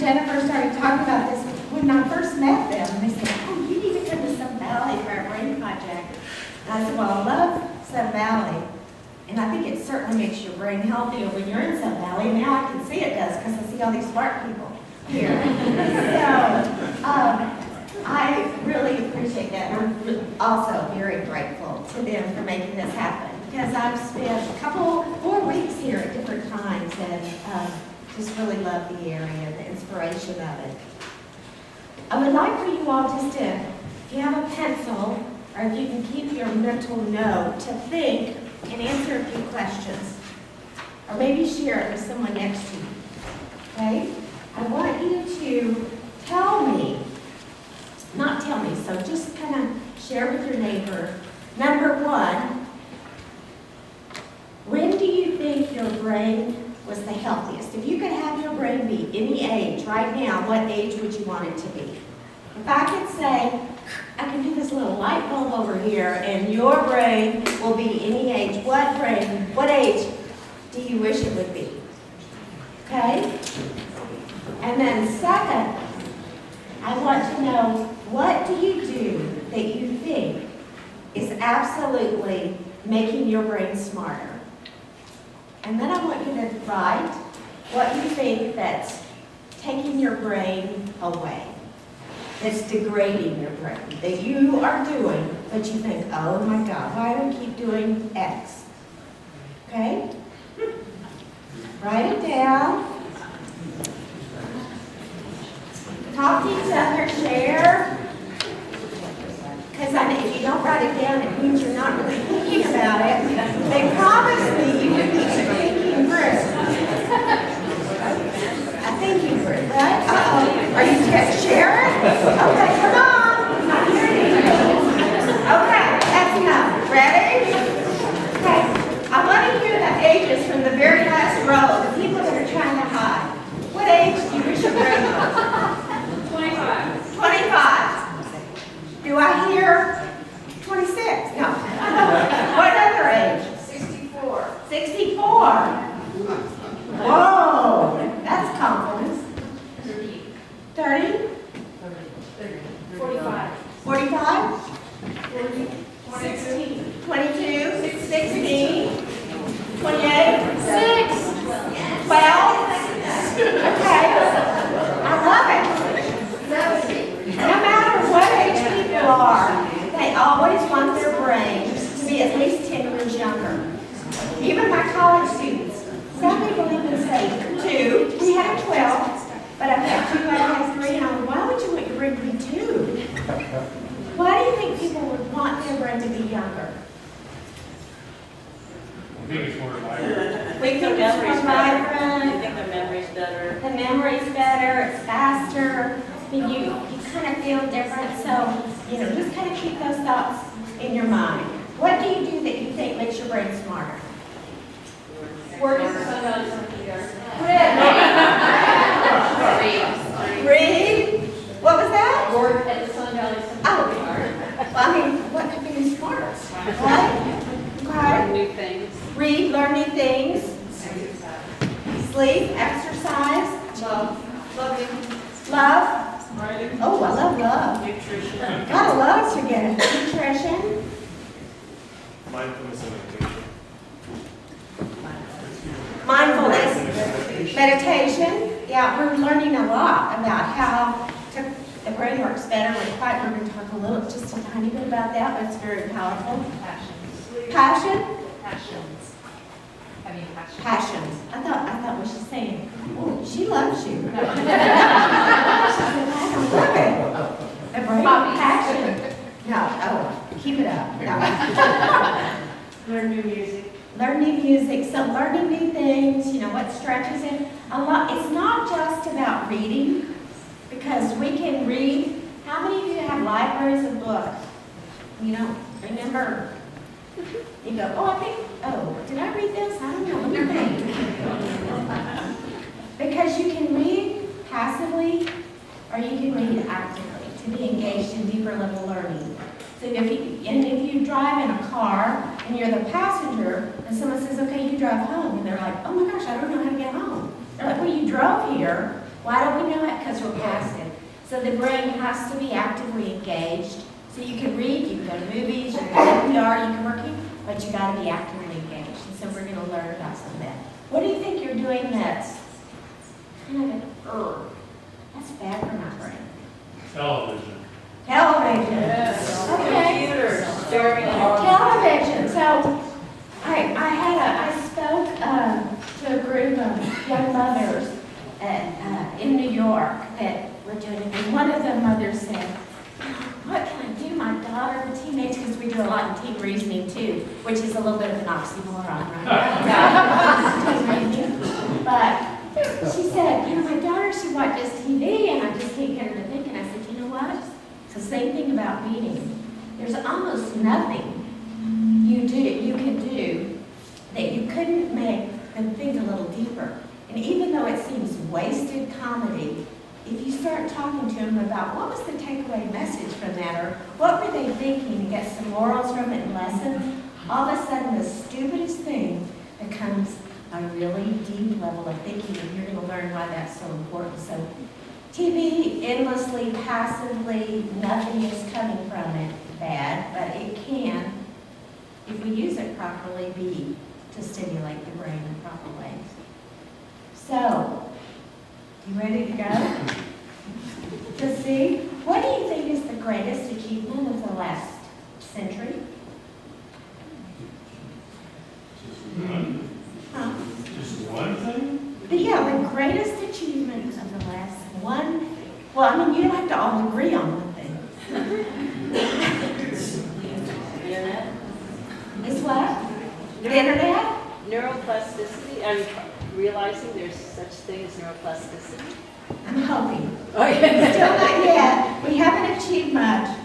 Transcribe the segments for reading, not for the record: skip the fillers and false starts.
Jennifer started talking about this when I first met them. And they said, oh, you need to come to Sun Valley for our brain project. And I said, well, I love Sun Valley. And I think it certainly makes your brain healthier when you're in Sun Valley. And now I can see it does because I see all these smart people here. So I really appreciate that. I'm also very grateful to them for making this happen because I've spent a 4 weeks here at different times and just really love the area, the inspiration of it. I would like for you all just to, if you have a pencil or if you can keep your mental note, to think and answer a few questions. Or maybe share it with someone next to you. Okay? I want you to tell me, not tell me, so just kind of share with your neighbor. Number 1, when do you think your brain was the healthiest? If you could have your brain be any age right now, what age would you want it to be? If I could say, I can do this little light bulb over here and your brain will be any age, what age do you wish it would be? Okay? And then second, I want to know, what do you do that you think is absolutely making your brain smarter? And then I want you to write what you think that's taking your brain away, that's degrading your brain, that you are doing, but you think, oh my God, why do we keep doing X? Okay? Write it down. Talk to each other, share. Because if you don't write it down, it means you're not really thinking about it. They promised me you would be a thinking group. A thinking group, right? Uh-oh. Are you scared to share it? Okay, come on. I'm hearing you. Okay, that's enough. Ready? Okay. I want to hear the ages from the very last row, the people that are trying to hide. What age do you wish your brain was? 25. 25. Do I hear 26? No. What other age? 64. 64. Whoa, that's confidence. 30? 45. 45? 16. 22? 16? 28? 6? 12? Okay. I love it. No matter what age people are, they always want their brains to be at least 10 years younger. Even my college students. Some people even say 2. We had a 12, but I've had 2, I have 3, and I'm like, why would you want your brain to be 2? Why do you think people would want their brain to be younger? I think it's more vibrant. We think it's more vibrant. I think the memory's better. The memory's better, it's faster. I mean, you kind of feel different, so, just kind of keep those thoughts in your mind. What do you do that you think makes your brain smarter? Work at the Sun Valley Symphony Orchestra. Read. What was that? Work at the Sun Valley Symphony Orchestra. Well, I mean, what could be smarter? Right? Learn Okay. new things. Read, learn new things. Sleep, exercise. Love. Oh, I love love. Nutrition. Gotta love to get nutrition. Mindfulness and meditation. Mindfulness, meditation. Yeah, we're learning a lot about how the brain works better. We're going to talk just a tiny bit about that, but it's very powerful. Passion? Passions. I mean, passions. Passions. I thought what she's saying, oh, she loves you. No. She said, I don't love it. The brain passion. No, oh, keep it up. No. Learn new music. Learn new music, so learning new things, what stretches it. It's not just about reading, because we can read. How many of you have libraries of books? You don't remember? You go, did I read this? I don't know, let me think. Because you can read passively, or you can read actively, to be engaged in deeper level learning. So if you drive in a car and you're the passenger and someone says, okay, you drive home, and they're like, oh my gosh, I don't know how to get home. They're like, well, you drove here, Why do we know it? Because we're passive. So the brain has to be actively engaged. So you can read, you can go to movies, you can go to NPR, you can work here, but you got to be actively engaged. And so we're going to learn about some of that. What do you think you're doing that's kind of an That's bad for my brain. Television. Television. Yes. Okay. Computers. Very important. Television. So I spoke to a group of young mothers in New York that were doing it. And one of the mothers said, what can I do? My daughter, a teenage, because we do a lot in teen reasoning too, which is a little bit of an oxymoron, right? Teen reasoning. But she said, my daughter, she watches TV and I just can't get her to think. And I said, you know what? It's the same thing about reading. There's almost nothing you can do that you couldn't make them think a little deeper. And even though it seems wasted comedy, if you start talking to them about what was the takeaway message from that, or what were they thinking, and get some morals from it and lessons, all of a sudden the stupidest thing becomes a really deep level of thinking, and you're going to learn why that's so important. So TV, endlessly, passively, nothing is coming from it bad, but it can, if we use it properly, be to stimulate the brain in proper ways. So, you ready to go? To see, what do you think is the greatest achievement of the last century? Just one? Huh? Just one thing? Yeah, the greatest achievement of the last one. Well, I mean, you don't have to all agree on one thing. Internet. Is what? The internet? Neuroplasticity. I'm realizing there's such thing as neuroplasticity. I'm hoping. Oh, yeah. Still not yet. We haven't achieved much,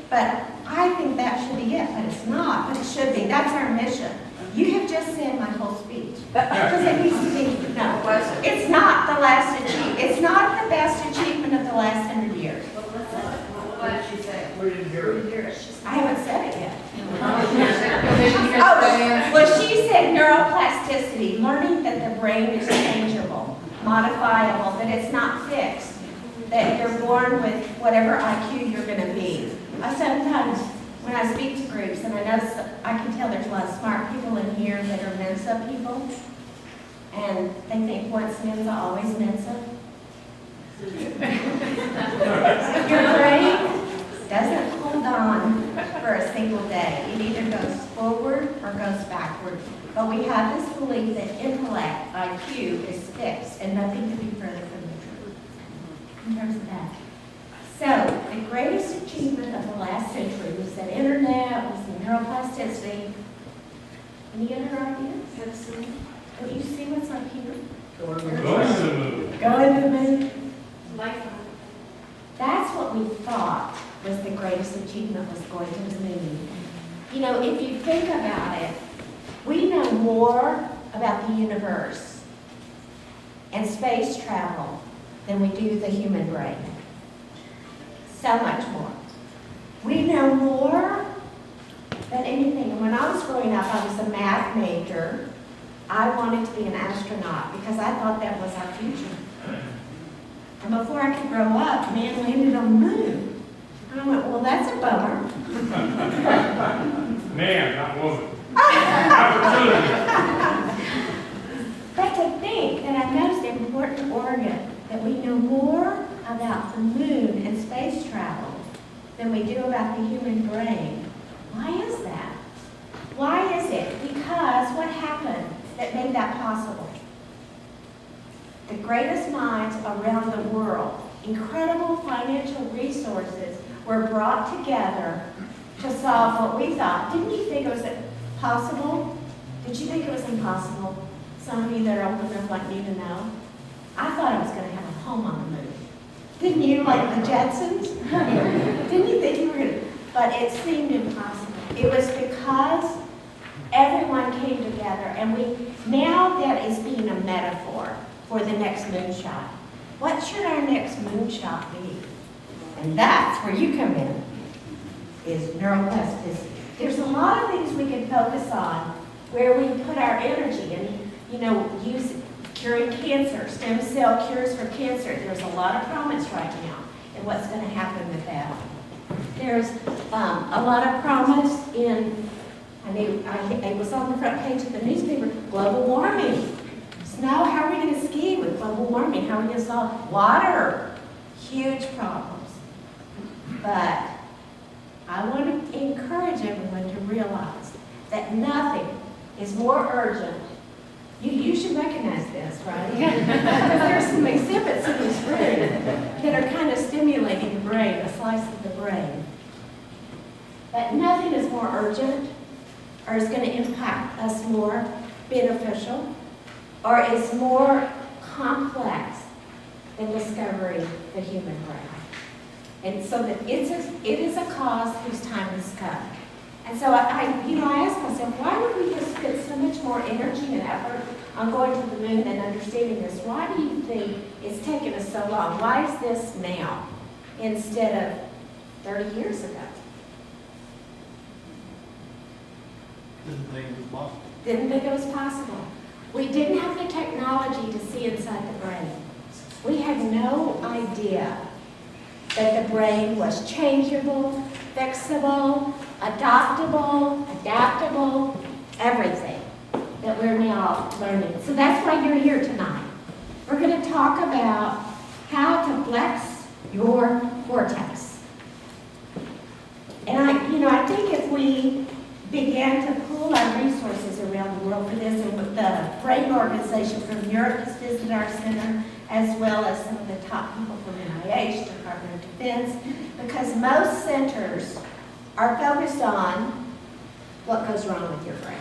but I think that should be it, but it's not, but it should be. That's our mission. You have just said my whole speech. Because it needs to be, no. It's not the last achievement. It's not the best achievement of the last 100 years. What did she say? We didn't hear it. I haven't said it yet. Oh, well, she said neuroplasticity, learning that the brain is changeable, modifiable, that it's not fixed, that you're born with whatever IQ you're going to be. I sometimes, when I speak to groups, and I know I can tell there's a lot of smart people in here that are Mensa people, and they think once Mensa, always Mensa. Your brain doesn't hold on for a single day. It either goes forward or goes backward. But we have this belief that intellect, IQ, is fixed and nothing could be further from the truth in terms of that. So the greatest achievement of the last century was that internet, was the neuroplasticity. Any other ideas? Don't you see what's up here? Go to the movie. Go in the moon. Life. That's what we thought was the greatest achievement, was going to the moon. You know, if you think about it, we know more about the universe and space travel than we do the human brain. So much more. We know more than anything. And when I was growing up, I was a math major. I wanted to be an astronaut because I thought that was our future. And before I could grow up, man landed on the moon. And I went, well, that's a bummer. Man, not woman. Opportunity. But to think that our most important organ, that we know more about the moon and space travel than we do about the human brain. Why is that? Why is it? Because what happened that made that possible? The greatest minds around the world, incredible financial resources were brought together to solve what we thought. Didn't you think it was possible? Did you think it was impossible? Some of you that are old enough like me to know. I thought I was going to have a home on the moon. Didn't you, like the Jetsons? Didn't you think you were going to? But it seemed impossible. It was because everyone came together, and now that is being a metaphor for the next moonshot. What should our next moonshot be? And that's where you come in, is neuroplasticity. There's a lot of things we can focus on where we put our energy and, use curing cancer, stem cell cures for cancer. There's a lot of promise right now in what's going to happen with that. There's a lot of promise in, it was on the front page of the newspaper, global warming. Snow, how are we going to ski with global warming? How are we going to solve water? Huge problems. But I want to encourage everyone to realize that nothing is more urgent. You should recognize this, right? Because there's some exhibits in this room that are kind of stimulating the brain, a slice of the brain. But nothing is more urgent or is going to impact us more beneficial or is more complex than discovering the human brain. And so that it is a cause whose time has come. And so I asked myself, why would we have spent so much more energy and effort on going to the moon than understanding this? Why do you think it's taken us so long? Why is this now instead of 30 years ago? Didn't think it was possible. Didn't think it was possible. We didn't have the technology to see inside the brain. We had no idea that the brain was changeable, fixable, adaptable, everything that we're now learning. So that's why you're here tonight. We're going to talk about how to flex your cortex. And I think if we began to pool our resources around the world for this, and with the brain organization from Europe has visited our center, as well as some of the top people from NIH, Department of Defense, because most centers are focused on what goes wrong with your brain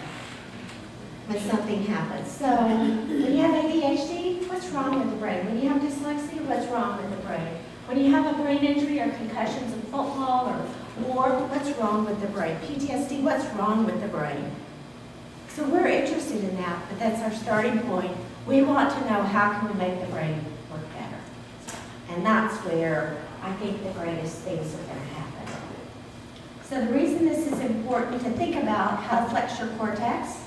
when something happens. So when you have ADHD, what's wrong with the brain? When you have dyslexia, what's wrong with the brain? When you have a brain injury or concussions in football or war, what's wrong with the brain? PTSD, what's wrong with the brain? So we're interested in that, but that's our starting point. We want to know how can we make the brain work better. And that's where I think the greatest things are going to happen. So the reason this is important to think about how to flex your cortex,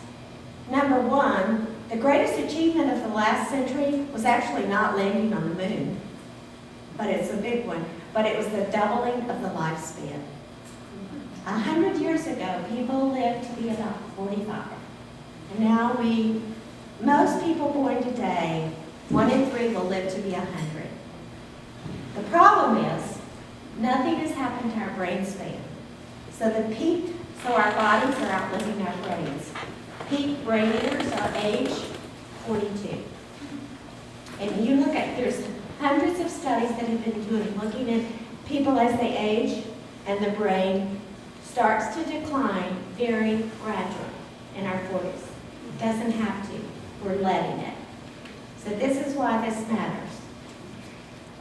number one, the greatest achievement of the last century was actually not landing on the moon, but it's a big one, but it was the doubling of the lifespan. 100 years ago, people lived to be about 45. And now most people born today, 1 in 3 will live to be 100. The problem is, nothing has happened to our brain span. So our bodies are outliving our brains. Peak brain years are age 42. And you look at, there's hundreds of studies that have been looking at people as they age, and the brain starts to decline very gradually in our 40s. It doesn't have to. We're letting it. So this is why this matters.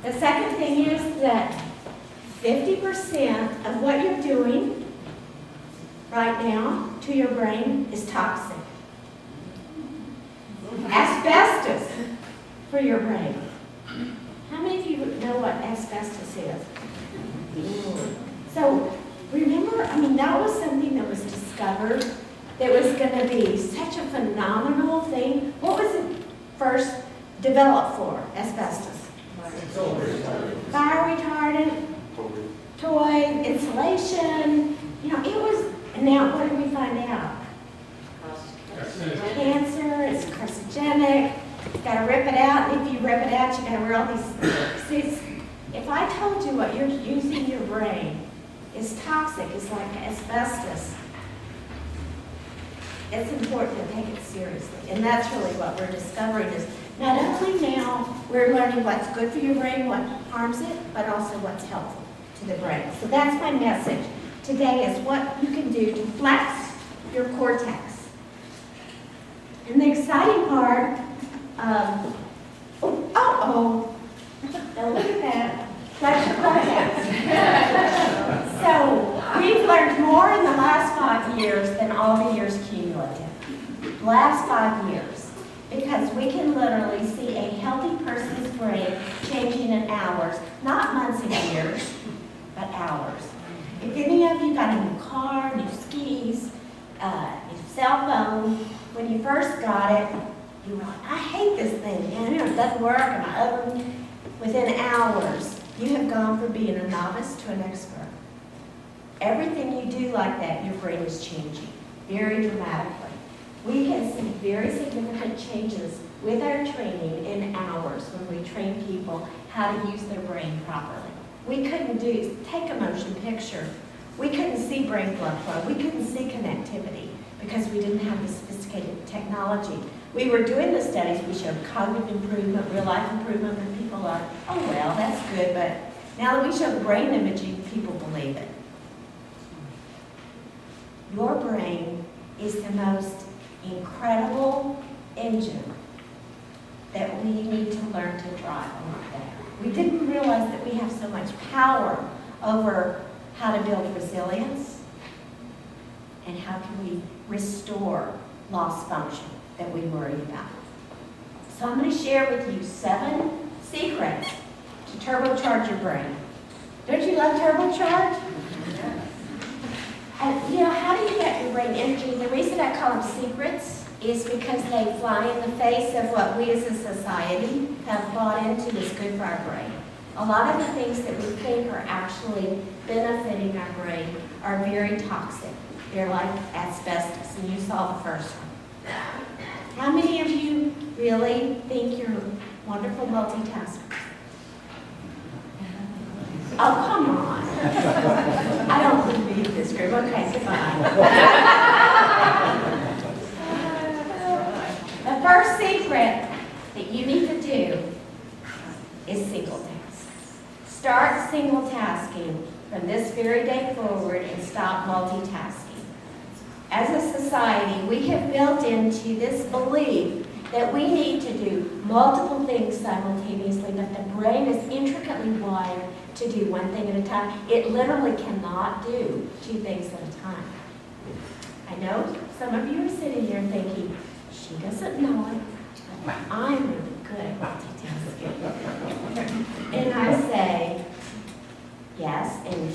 The second thing is that 50% of what you're doing right now to your brain is toxic. Asbestos for your brain. How many of you know what asbestos is? So remember, that was something that was discovered that was going to be such a phenomenal thing. What was it first developed for, asbestos? Fire retardant, toy, insulation. It was, and now what did we find out? Cancer, it's carcinogenic. You gotta rip it out, and if you rip it out, you gotta wear all these suits. If I told you what you're using in your brain is toxic, it's like asbestos, it's important to take it seriously. And that's really what we're discovering is not only now we're learning what's good for your brain, what harms it, but also what's helpful to the brain. So that's my message today, is what you can do to flex your cortex. And the exciting part, now look at that, flex your cortex. So we've learned more in the last 5 years than all the years cumulative. Last 5 years. Because we can literally see a healthy person's brain changing in hours, not months and years, but hours. If any of you got a new car, new skis, new cell phone, when you first got it, You were like, I hate this thing, and it doesn't work, and my oven, within hours, you have gone from being a novice to an expert. Everything you do like that, your brain is changing, very dramatically. We can see very significant changes with our training in hours when we train people how to use their brain properly. We couldn't take a motion picture. We couldn't see brain blood flow. We couldn't see connectivity because we didn't have the sophisticated technology. We were doing the studies, we showed cognitive improvement, real life improvement, and people are, oh well, that's good, but now that we show brain imaging, people believe it. Your brain is the most incredible engine that we need to learn to drive a lot better. We didn't realize that we have so much power over how to build resilience and how can we restore lost function that we worry about. So I'm going to share with you 7 secrets to turbocharge your brain. Don't you love turbocharge? And you know, how do you get your brain energy? The reason I call them secrets is because they fly in the face of what we as a society have bought into is good for our brain. A lot of the things that we think are actually benefiting our brain are very toxic. They're like asbestos, and you saw the first one. How many of you really think you're wonderful multitaskers? Oh, come on. I don't believe this group. Okay, goodbye. The first secret that you need to do is single task. Start single tasking from this very day forward and stop multitasking. As a society, we have built into this belief that we need to do multiple things simultaneously, but the brain is intricately wired to do one thing at a time. It literally cannot do 2 things at a time. I know some of you are sitting here thinking, she doesn't know it, but I'm really good at multitasking. And I say, yes, and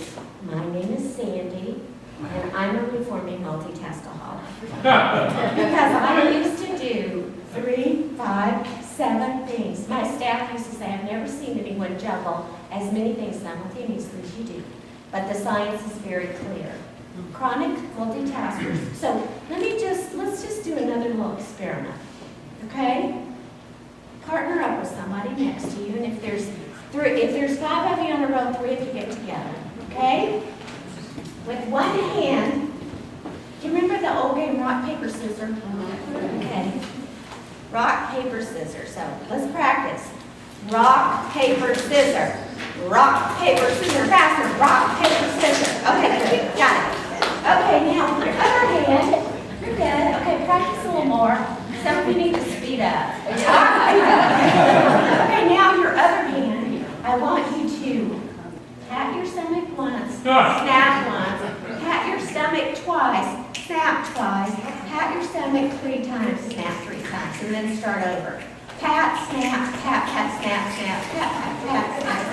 my name is Sandy, and I'm a reforming multitaskaholic. Because I used to do 3, 5, 7 things. My staff used to say, I've never seen anyone juggle as many things simultaneously as you do. But the science is very clear. Chronic multitaskers. So let's just do another little experiment. Okay? Partner up with somebody next to you, and if there's 5 of you on a row, 3 of you get together. Okay? With one hand, do you remember the old game rock, paper, scissors? Okay. Rock, paper, scissors. So let's practice. Rock, paper, scissors. Rock, paper, scissors. Faster. Rock, paper, scissors. Okay, good. Got it. Okay, now your other hand. You're good. Okay, practice a little more. Some of you need to speed up. Okay, now your other hand. I want you to pat your stomach once, snap once, pat your stomach twice, snap twice, pat your stomach 3 times, snap 3 times, and then start over. Pat, snap, pat, snap, snap, pat, snap, snap.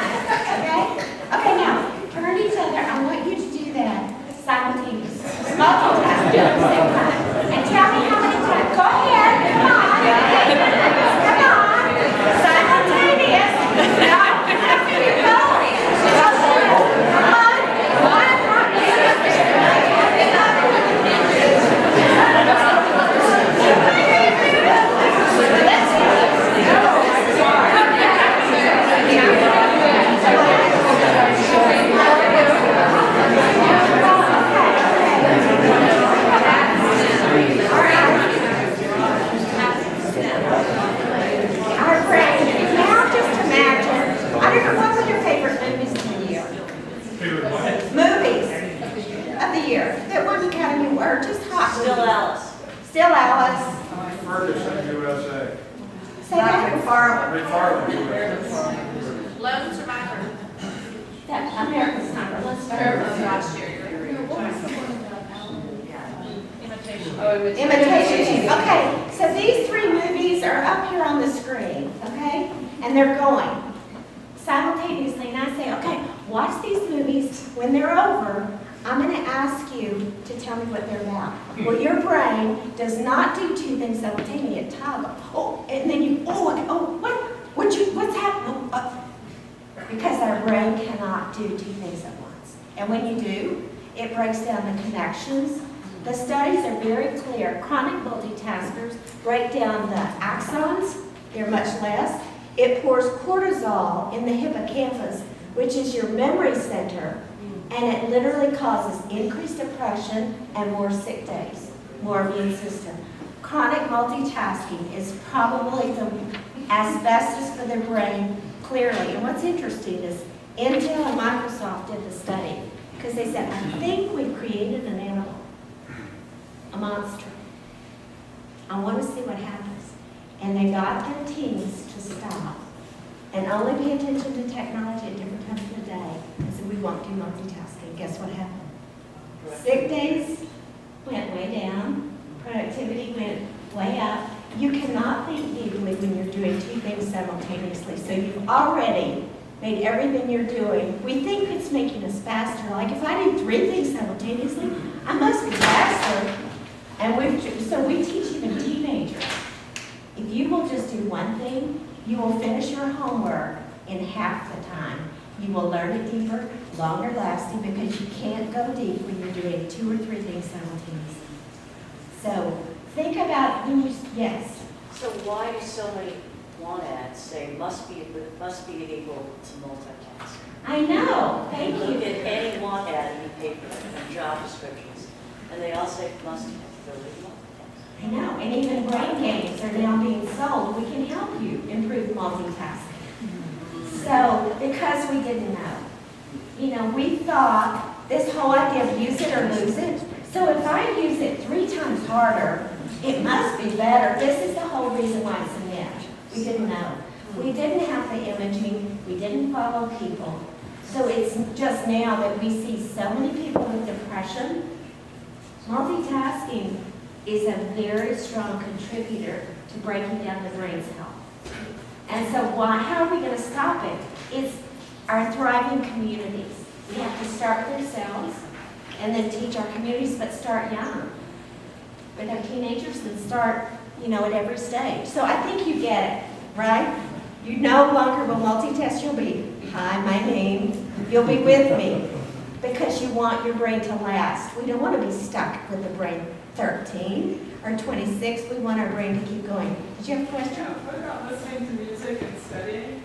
Okay? Okay, now, turn each other. I want you to do that simultaneously. Multitasking at the same time. And tell me how many times. Go ahead. Come on. Come on. Simultaneous. No, after you go. Still Alice. Ferguson, USA. Say that. Lone Survivor. That American Sniper. Let's start. Last year. Imitation. Okay, so these 3 movies are up here on the screen, okay? And they're going simultaneously. And I say, okay, watch these movies. When they're over, I'm going to ask you to tell me what they're about. Well, your brain does not do two things simultaneously. It toggle. Oh, and then you, what's happening? Because our brain cannot do two things at once. And when you do, it breaks down the connections. The studies are very clear. Chronic multitaskers break down the axons. They're much less. It pours cortisol in the hippocampus, which is your memory center, and it literally causes increased depression and more sick days, more immune system. Chronic multitasking is probably the asbestos for the brain, clearly. And what's interesting is Intel and Microsoft did the study because they said, I think we've created an animal, a monster. I want to see what happens. And they got their teams to stop and only pay attention to technology at different times of the day and said, we won't do multitasking. Guess what happened? Sick days went way down. Productivity went way up. You cannot think deeply when you're doing two things simultaneously. So you've already made everything you're doing. We think it's making us faster. Like if I do three things simultaneously, I must be faster. And so we teach even teenagers. If you will just do one thing, you will finish your homework in half the time. You will learn it deeper, longer lasting, because you can't go deep when you're doing two or three things simultaneously. So think about who's, yes. So why do so many want ads say must be equal to multitasking? I know, thank Look you. at any want ad in the paper and job descriptions, and they all say must have ability to multitask. I know, and even brain games are now being sold. We can help you improve multitasking. So, because we didn't know, we thought this whole idea of use it or lose it. So if I use it 3 times harder, it must be better. This is the whole reason why it's a myth. We didn't know. We didn't have the imaging. We didn't follow people. So it's just now that we see so many people with depression. Multitasking is a very strong contributor to breaking down the brain's health. And so how are we going to stop it? It's our thriving communities. We have to start with ourselves and then teach our communities, but start young with our teenagers and start, at every stage. So I think you get it, right? You no longer will multitask. You'll be, hi, my name. You'll be with me because you want your brain to last. We don't want to be stuck with the brain 13 or 26. We want our brain to keep going. Did you have a question? Yeah, what about listening to music and studying?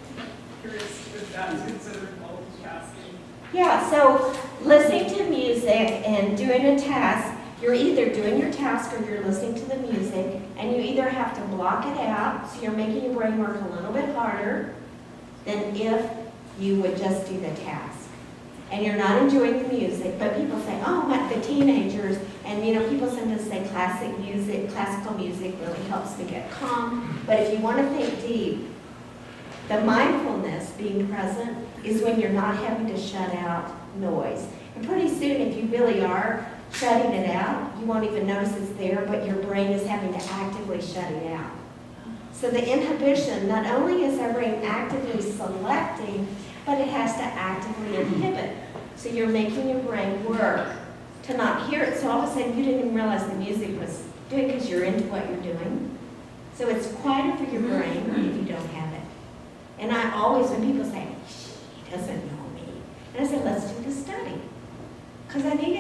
Curious if that's considered multitasking. Yeah, so listening to music and doing a task, you're either doing your task or you're listening to the music, and you either have to block it out, so you're making your brain work a little bit harder than if you would just do the task. And you're not enjoying the music, but people say, oh, the teenagers, and people sometimes say classical music really helps me get calm. But if you want to think deep, the mindfulness, being present, is when you're not having to shut out noise. And pretty soon, if you really are shutting it out, you won't even notice it's there, but your brain is having to actively shut it out. So the inhibition, not only is our brain actively selecting, but it has to actively inhibit. So you're making your brain work to not hear it. So all of a sudden you didn't even realize the music was doing because you're into what you're doing. So it's quieter for your brain if you don't have it. And I always, when people say, he doesn't know me, and I say, let's do the study. Because I think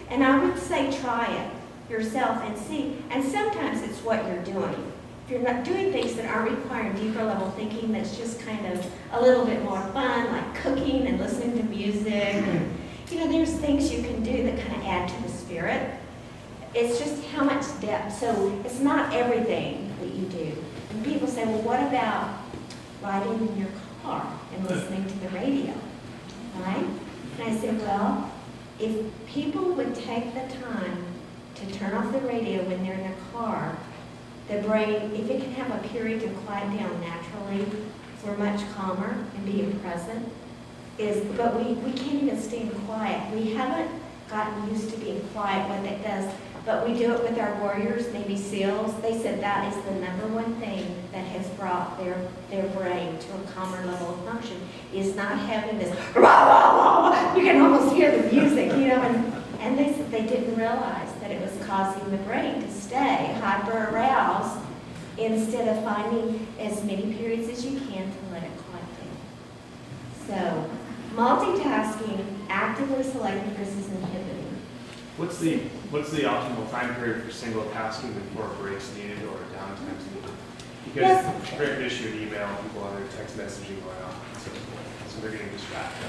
and I would say try it yourself and see. And sometimes it's what you're doing. If you're not doing things that aren't requiring deeper level thinking, that's just kind of a little bit more fun, like cooking and listening to music. And, there's things you can do that kind of add to the spirit. It's just how much depth. So it's not everything that you do. And people say, well, what about riding in your car and listening to the radio, right? And I said, well, if people would take the time to turn off the radio when they're in a car, the brain, if it can have a period to quiet down naturally, we're much calmer and being present. But we can't even stay quiet. We haven't gotten used to being quiet, what that does. But we do it with our warriors, Navy SEALs. They said that is the #1 thing that has brought their brain to a calmer level of function, is not having this, rah, rah, rah. You can almost hear the music, and And they said they didn't realize that it was causing the brain to stay hyper-aroused instead of finding as many periods as you can to let it quiet down. So, multitasking actively selecting versus inhibiting. What's the optimal time period for single tasking before breaks needed or downtime's needed? Because Yes. it's very issue an email, people on their text messaging going on, and so forth. So they're getting distracted.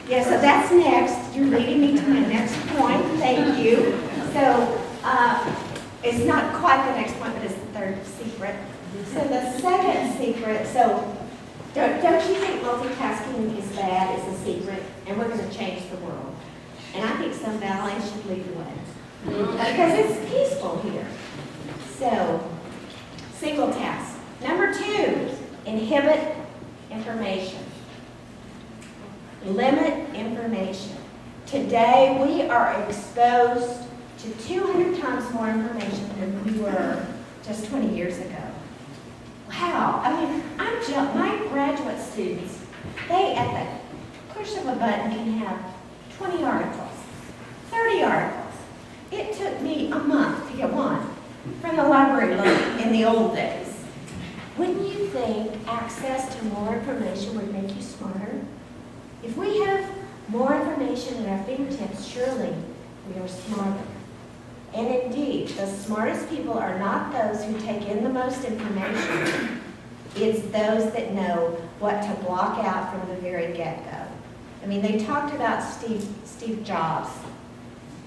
Yeah, so that's next. You're leading me to my next point. Thank you. So, it's not quite the next point, but it's the third secret. So the second secret, so don't you think multitasking is bad? It's a secret, and we're going to change the world. And I think Sun Valley should lead the way because it's peaceful here. So, single task. Number 2, inhibit information. Limit information. Today, we are exposed to 200 times more information than we were just 20 years ago. Wow. I mean, my graduate students, they, at the push of a button, can have 20 articles, 30 articles. It took me a month to get one from the library in the old days. Wouldn't you think access to more information would make you smarter? If we have more information at our fingertips, surely we are smarter. And indeed, the smartest people are not those who take in the most information. It's those that know what to block out from the very get-go. I mean, they talked about Steve Jobs.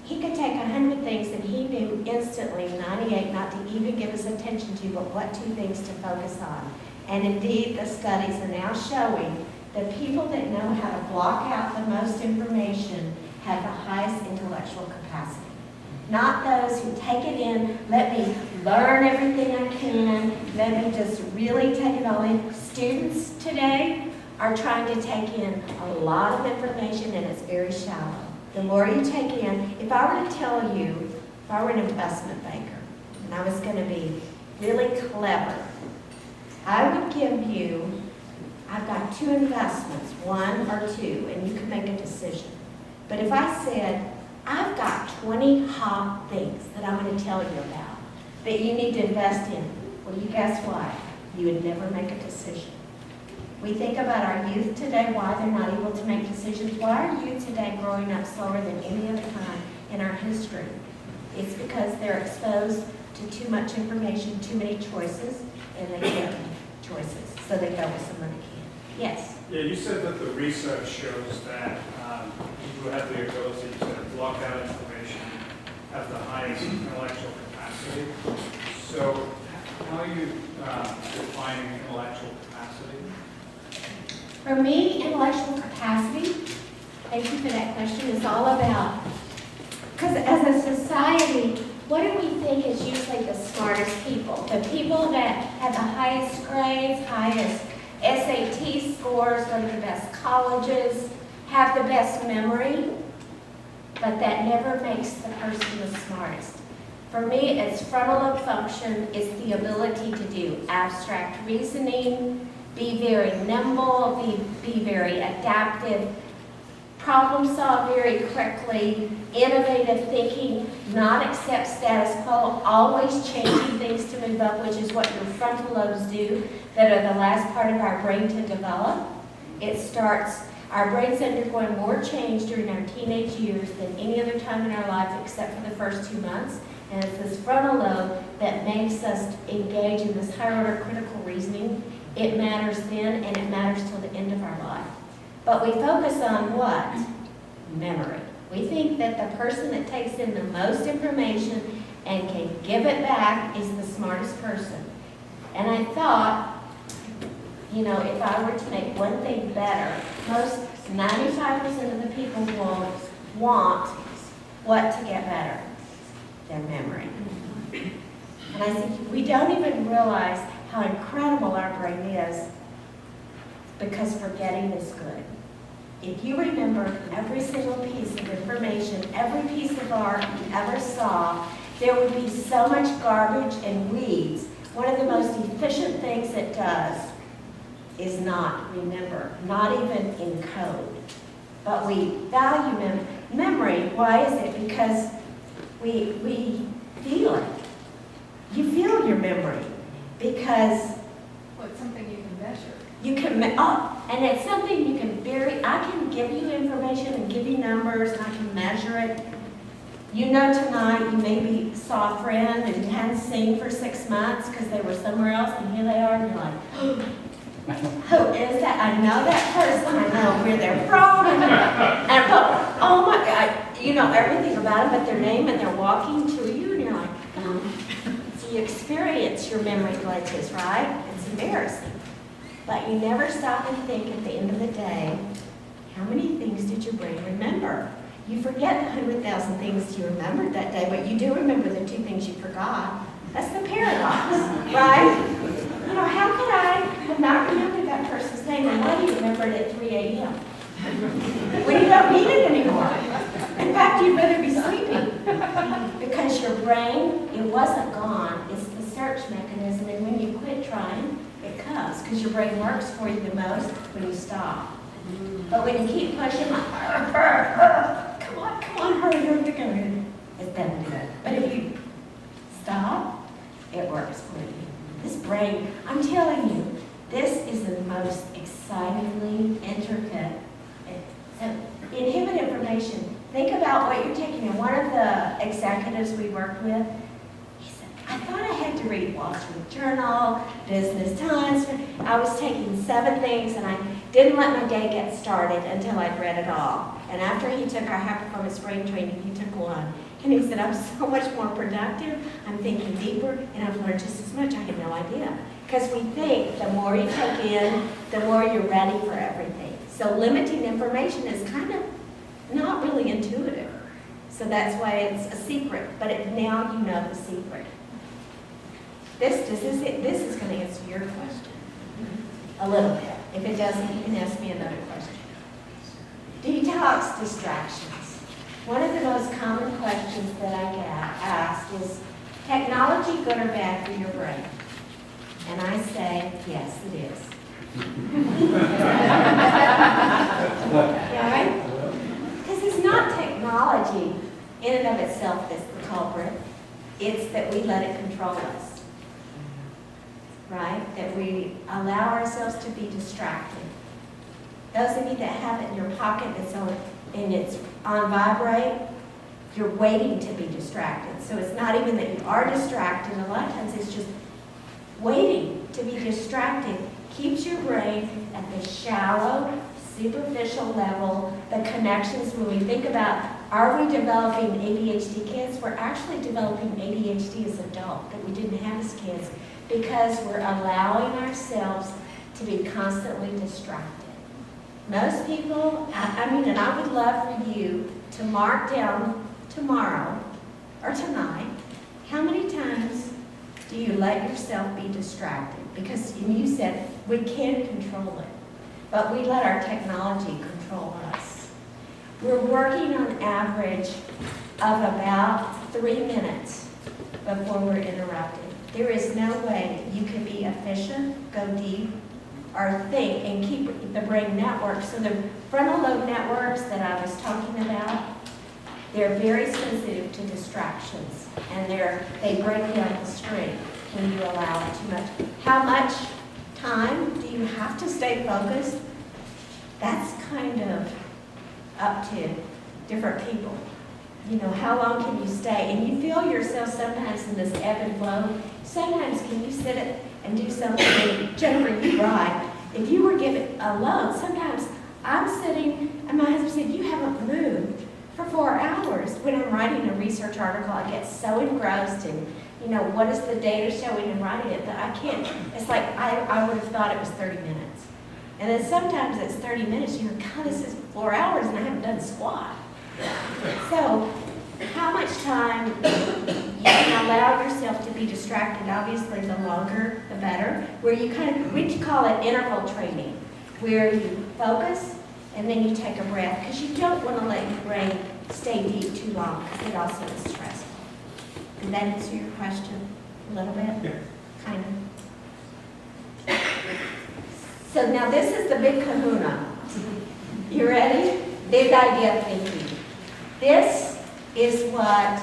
He could take 100 things and he knew instantly 98 not to even give us attention to, but what 2 things to focus on. And indeed, the studies are now showing that people that know how to block out the most information have the highest intellectual capacity. Not those who take it in, let me learn everything I can, let me just really take it all in. Students today are trying to take in a lot of information and it's very shallow. The more you take in, if I were to tell you, if I were an investment banker and I was going to be really clever, I would give you, I've got 2 investments, 1 or 2, and you can make a decision. But if I said, I've got 20 hot things that I'm going to tell you about that you need to invest in, well, you guess what? You would never make a decision. We think about our youth today, why they're not able to make decisions. Why are youth today growing up slower than any other time in our history? It's because they're exposed to too much information, too many choices, and they can't make choices. So they go with someone that can. Yes? Yeah, you said that the research shows that people who have the ability to block out information have the highest intellectual capacity. So how are you defining intellectual capacity? For me, intellectual capacity, thank you for that question, is all about, because as a society, what do we think is usually the smartest people? The people that have the highest grades, highest SAT scores, go to the best colleges, have the best memory, but that never makes the person the smartest. For me, it's frontal lobe function, it's the ability to do abstract reasoning, be very nimble, be very adaptive, problem solve very quickly, innovative thinking, not accept status quo, always changing things to move up, which is what your frontal lobes do, that are the last part of our brain to develop. It starts, our brain's undergoing more change during our teenage years than any other time in our lives except for the first 2 months. And it's this frontal lobe that makes us engage in this higher order critical reasoning. It matters then and it matters till the end of our life. But we focus on what? Memory. We think that the person that takes in the most information and can give it back is the smartest person. And I thought, you know, if I were to make one thing better, most 95% of the people will want what to get better? Their memory. And I think we don't even realize how incredible our brain is because forgetting is good. If you remember every single piece of information, every piece of art you ever saw, there would be so much garbage and weeds. One of the most efficient things it does is not remember, not even in code. But we value Memory, why is it? Because we feel it. You feel your memory because Well, it's something you can measure. you can, and it's something you can I can give you information and give you numbers and I can measure it. You know tonight you maybe saw a friend and you hadn't seen for 6 months because they were somewhere else and here they are and you're like, who is that? I know that person. I know where they're from. Oh my God, you know everything about them but their name and they're walking to you and you're like, So you experience your memory glitches, right? It's embarrassing. But you never stop and think at the end of the day, how many things did your brain remember? You forget the 100,000 things you remembered that day, but you do remember the 2 things you forgot. That's the paradox, right? You know, how could I have not remembered that person's name and why do you remember it at 3 a.m.? When you don't need it anymore. In fact, you'd rather be sleeping. Because your brain, it wasn't gone. It's the search mechanism, and when you quit trying, it comes. Because your brain works for you the most when you stop. But when you keep pushing, like, come on, hurry, it doesn't do it. But if you stop, it works for you. This brain, I'm telling you, this is the most excitingly intricate. Inhibit information. Think about what you're taking in. One of the executives we worked with, he said, I thought I had to read Wall Street Journal, Business Times. I was taking 7 things and I didn't let my day get started until I'd read it all. And after he took our high performance brain training, he took 1. And he said, I'm so much more productive, I'm thinking deeper, and I've learned just as much. I had no idea. Because we think the more you take in, the more you're ready for everything. So limiting information is kind of not really intuitive. So that's why it's a secret. But now you know the secret. This is going to answer your question a little bit. If it doesn't, you can ask me another question. Detox distractions. One of the most common questions that I get asked is, technology good or bad for your brain? And I say, yes, it is. Right? Because it's not technology in and of itself that's the culprit. It's that we let it control us. Right? That we allow ourselves to be distracted. Those of you that have it in your pocket and it's on vibrate, you're waiting to be distracted. So it's not even that you are distracted. A lot of times it's just waiting to be distracted. Keeps your brain at the shallow, superficial level, the connections. When we think about, are we developing ADHD kids? We're actually developing ADHD as adults that we didn't have as kids because we're allowing ourselves to be constantly distracted. Most people, and I would love for you to mark down tomorrow or tonight, how many times do you let yourself be distracted? Because you said we can't control it, but we let our technology control us. We're working on average of about 3 minutes before we're interrupted. There is no way you can be efficient, go deep, or think and keep the brain network. So the frontal lobe networks that I was talking about, they're very sensitive to distractions, and they break down the string when you allow it too much. How much time do you have to stay focused? That's kind of up to different people. You know, how long can you stay? And you feel yourself sometimes in this ebb and flow. Sometimes can you sit and do something? Jennifer, you ride. If you were given alone, sometimes I'm sitting and my husband said, you haven't moved for 4 hours. When I'm writing a research article, I get so engrossed in, you know, what is the data showing and writing it that I can't, it's like I would have thought it was 30 minutes. And then sometimes it's 30 minutes, you're like, God, this is 4 hours and I haven't done squat. So, how much time you can allow yourself to be distracted, obviously the longer the better, where you we call it interval training, where you focus and then you take a breath, because you don't want to let your brain stay deep too long, because it also is stressful. Did that answer your question a little bit? Yeah. Kind of. So now this is the big kahuna. You ready? Big idea thinking. This is what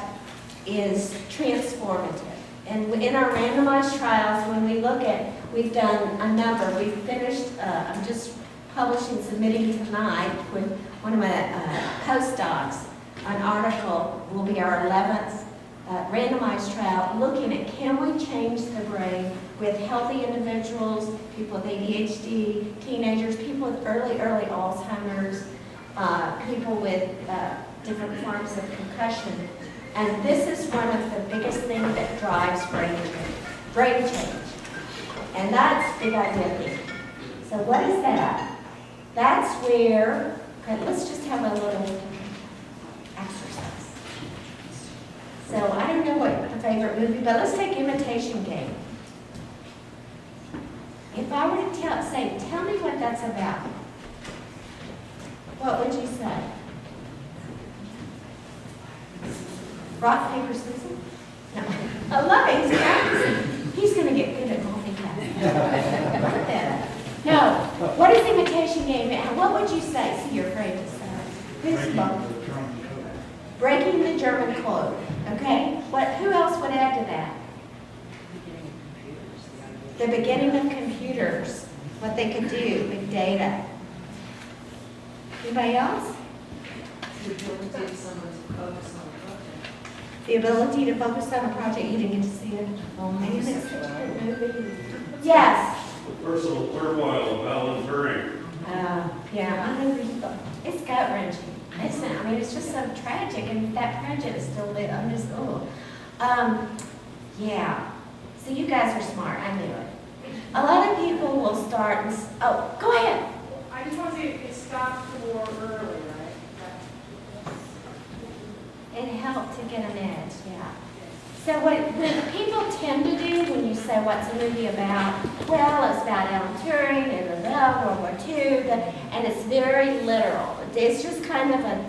is transformative. And in our randomized trials, when we look at, we've done a number. We've finished, I'm just publishing, submitting tonight with one of my postdocs. An article will be our 11th randomized trial looking at can we change the brain with healthy individuals, people with ADHD, teenagers, people with early Alzheimer's, people with different forms of concussion. And this is one of the biggest things that drives brain change. And that's big idea thinking. So what is that? That's where, okay, let's just have a little exercise. So I don't know what the favorite movie, but let's take Imitation Game. If I were to tell me what that's about, what would you say? Rock, paper, scissors? No. I love it. He's practicing. He's going to get good at multitasking. Look that. No. What is Imitation Game? And what would you say? See, you're afraid to say. Who's breaking the German code. Okay? Who else would add to that? The beginning of computers. What they could do, big data. Anybody else? The ability to focus on a project. You didn't get to see it. Oh man, it's such a good movie. Yes. The personal turmoil of Alan Turing. Yeah, it's gut wrenching. Listen, I mean, it's just so tragic, and that project is still lit. I'm just, yeah. So you guys are smart. I knew it. A lot of people will start and, oh, go ahead. I just want to see if it stopped for early, right? It helped to get an edge, yeah. So what people tend to do when you say what's a movie about, well, it's about Alan Turing and World War II, and it's very literal. It's just kind of a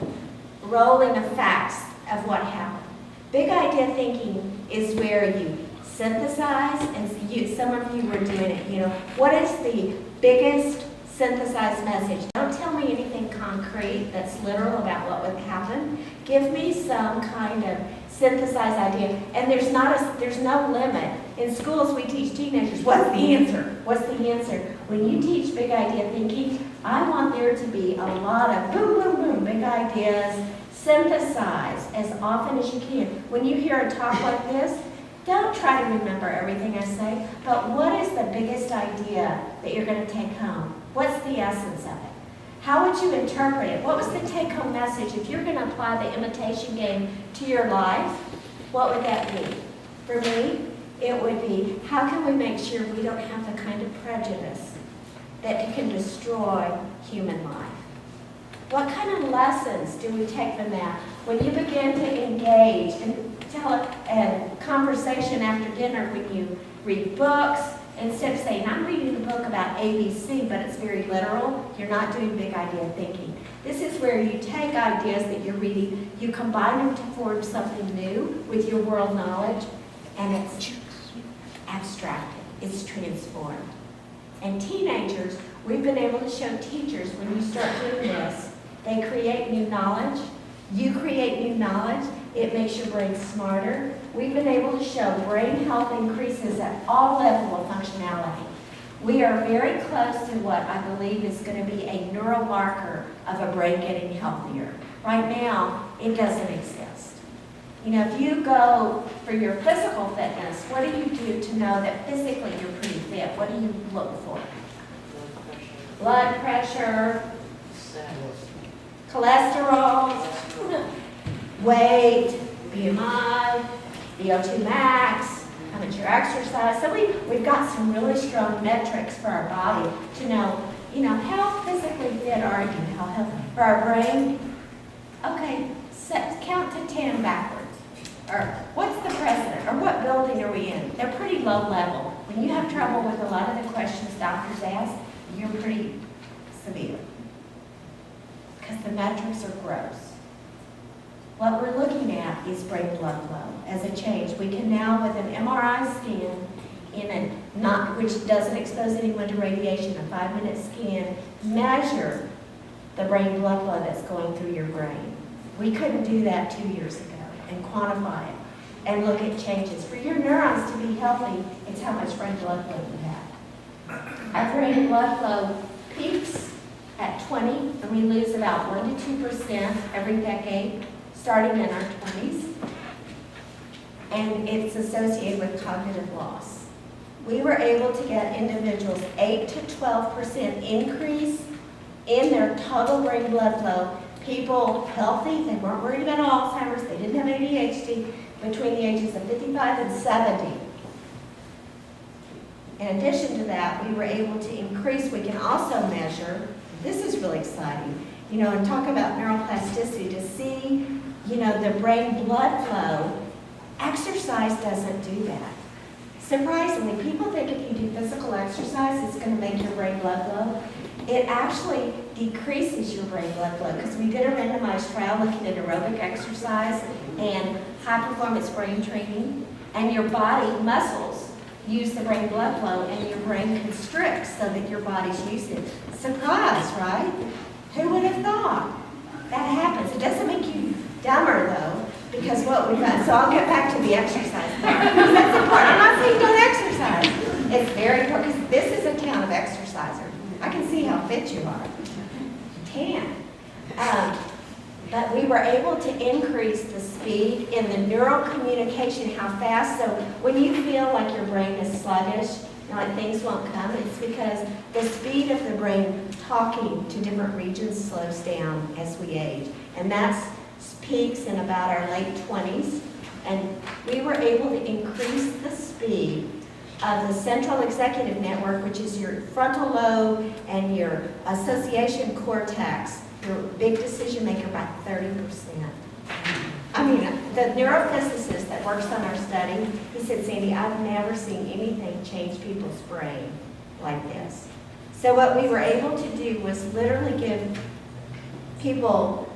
rolling of facts of what happened. Big idea thinking is where you synthesize, and some of you were doing it, you know, what is the biggest synthesized message? Don't tell me anything concrete that's literal about what would happen. Give me some kind of synthesized idea. And there's no limit. In schools, we teach teenagers, what's the answer? What's the answer? When you teach big idea thinking, I want there to be a lot of boom, boom, boom, big ideas, synthesized as often as you can. When you hear a talk like this, don't try to remember everything I say, but what is the biggest idea that you're going to take home? What's the essence of it? How would you interpret it? What was the take-home message? If you're going to apply the imitation game to your life, what would that be? For me, it would be, how can we make sure we don't have the kind of prejudice that can destroy human life? What kind of lessons do we take from that? When you begin to engage and tell a conversation after dinner, when you read books, instead of saying, I'm reading a book about ABC, but it's very literal, you're not doing big idea thinking. This is where you take ideas that you're reading, you combine them to form something new with your world knowledge, and it's abstracted, it's transformed. And teenagers, we've been able to show teachers, when you start doing this, they create new knowledge, you create new knowledge, it makes your brain smarter. We've been able to show brain health increases at all levels of functionality. We are very close to what I believe is going to be a neuromarker of a brain getting healthier. Right now, it doesn't exist. You know, if you go for your physical fitness, what do you do to know that physically you're pretty fit? What do you look for? Blood pressure, cholesterol, weight, BMI, VO2 max, how much you exercise. So we've got some really strong metrics for our body to know, you know, how physically fit are you? How healthy? For our brain, okay, count to 10 backwards. Or what's the president? Or what building are we in? They're pretty low level. When you have trouble with a lot of the questions doctors ask, you're pretty severe. Because the metrics are gross. What we're looking at is brain blood flow as a change. We can now, with an MRI scan, which doesn't expose anyone to radiation, a 5-minute scan, measure the brain blood flow that's going through your brain. We couldn't do that 2 years ago and quantify it and look at changes. For your neurons to be healthy, it's how much brain blood flow you have. Our brain blood flow peaks at 20, and we lose about 1 to 2% every decade, starting in our 20s. And it's associated with cognitive loss. We were able to get individuals 8 to 12% increase in their total brain blood flow. People healthy, they weren't worried about Alzheimer's, they didn't have ADHD, between the ages of 55 and 70. In addition to that, we were able to increase, we can also measure, this is really exciting, and talk about neuroplasticity, to see, the brain blood flow. Exercise doesn't do that. Surprisingly, people think if you do physical exercise, it's going to make your brain blood flow. It actually decreases your brain blood flow, because we did a randomized trial looking at aerobic exercise and high-performance brain training, and your body muscles use the brain blood flow, and your brain constricts so that your body's using it. Surprise, right? Who would have thought that happens? It doesn't make you dumber, though, because what we've done. So I'll get back to the exercise part, because that's important. I'm not saying don't exercise. It's very important, because this is a town of exercisers. I can see how fit you are. You can. But we were able to increase the speed in the neural communication, how fast. So when you feel like your brain is sluggish, like things won't come, it's because the speed of the brain talking to different regions slows down as we age. And that's peaks in about our late 20s. And we were able to increase the speed of the central executive network, which is your frontal lobe and your association cortex, your big decision maker, by 30%. I mean, the neurophysicist that works on our study, he said, Sandy, I've never seen anything change people's brain like this. So what we were able to do was literally give people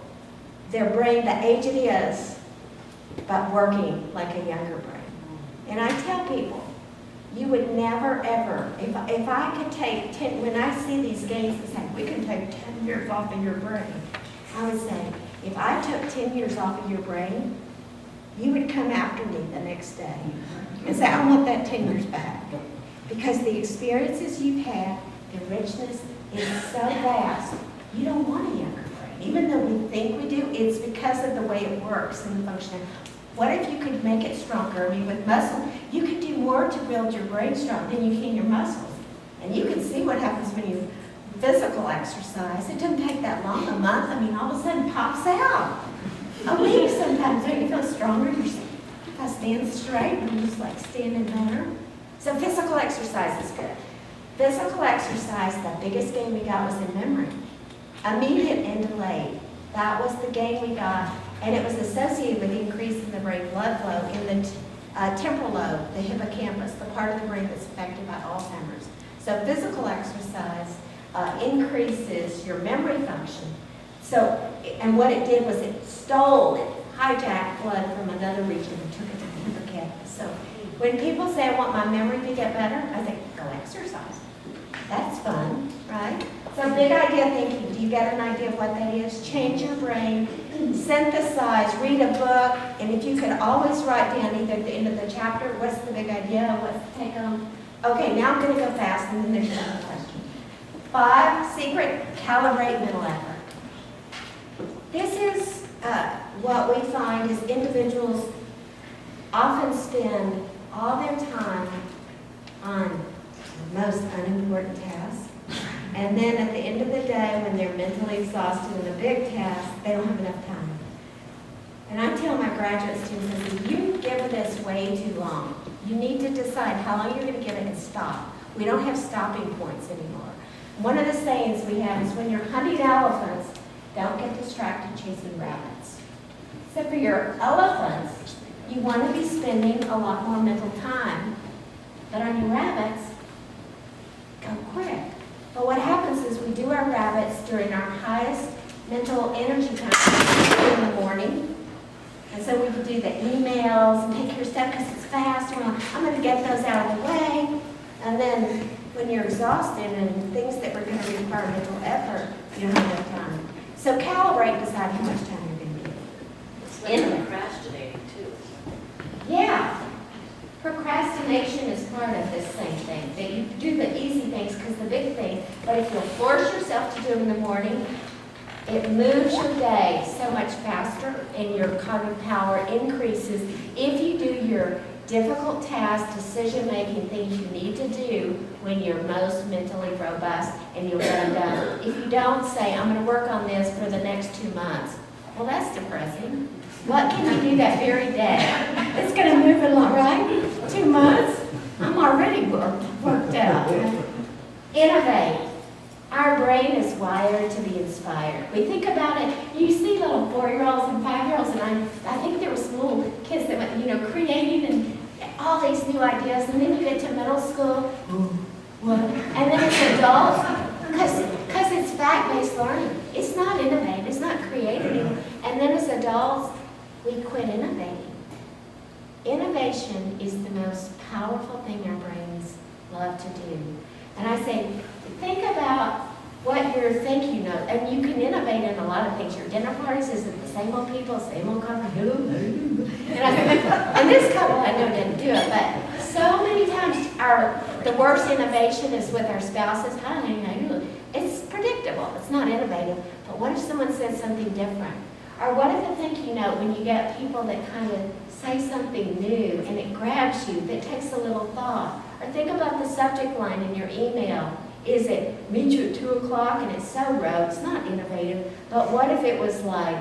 their brain the age it is, but working like a younger brain. And I tell people, you would never, ever, if I could take 10, when I see these games and say, we can take 10 years off of your brain, I would say, if I took 10 years off of your brain, you would come after me the next day and say, I want that 10 years back. Because the experiences you've had, the richness is so vast, you don't want a younger brain. Even though we think we do, it's because of the way it works and the function. What if you could make it stronger? I mean, with muscle, you could do more to build your brain strong than you can your muscles. And you can see what happens when you physical exercise. It doesn't take that long, a month. I mean, all of a sudden pops out. A week sometimes. Don't you feel stronger? If I stand straight, I'm just like standing better. So physical exercise is good. Physical exercise, the biggest gain we got was in memory. Immediate and delayed. That was the gain we got. And it was associated with increase in the brain blood flow in the temporal lobe, the hippocampus, the part of the brain that's affected by Alzheimer's. So physical exercise increases your memory function. So, and what it did was it stole, it hijacked blood from another region and took it to the hippocampus. So when people say, I want my memory to get better, I think, go exercise. That's fun, right? So big idea thinking, do you get an idea of what that is? Change your brain, synthesize, read a book, and if you could always write down either at the end of the chapter, what's the big idea, what's the take home? Okay, now I'm going to go fast, and then there's another question. 5, secret, calibrate mental effort. This is what we find is individuals often spend all their time on the most unimportant tasks. And then at the end of the day, when they're mentally exhausted in a big task, they don't have enough time. And I tell my graduate students, if you give this way too long, you need to decide how long you're going to give it and stop. We don't have stopping points anymore. One of the sayings we have is when you're hunting elephants, don't get distracted chasing rabbits. So for your elephants, you want to be spending a lot more mental time. But on your rabbits, go quick. But what happens is we do our rabbits during our highest mental energy time in the morning. And so we would do the emails and take your stuff because it's fast. And I'm going to get those out of the way. And then when you're exhausted and things that were going to require mental effort, you don't have enough time. So calibrate, decide how much time you're going to give. Innovate. Procrastinating too. Yeah. Procrastination is part of this same thing, that you do the easy things because the big thing, but if you'll force yourself to do them in the morning, it moves your day so much faster and your cognitive power increases. If you do your difficult tasks, decision-making things you need to do when you're most mentally robust and you'll get them done. If you don't say, I'm going to work on this for the next 2 months, well, that's depressing. What can you do that very day? It's going to move along, right? 2 months? I'm already worked out. Innovate. Our brain is wired to be inspired. We think about it. You see little 4-year-olds and 5-year-olds, and I think there were some little kids that went, creating and all these new ideas. And then you get to middle school, what? And then it's adults, because it's fact-based learning. It's not innovative. It's not creative. And then as adults, we quit innovating. Innovation is the most powerful thing our brains love to do. And I say, think about what your thank you note, and you can innovate in a lot of things. Your dinner parties isn't the same old people, same old coffee. And this couple I know didn't do it, but so many times the worst innovation is with our spouses. Hi, how you doing? It's predictable. It's not innovative. But what if someone says something different? Or what if a thank you note, when you get people that kind of say something new and it grabs you, that takes a little thought? Or think about the subject line in your email. Is it meet you at 2 o'clock and it's so rote, it's not innovative, but what if it was like,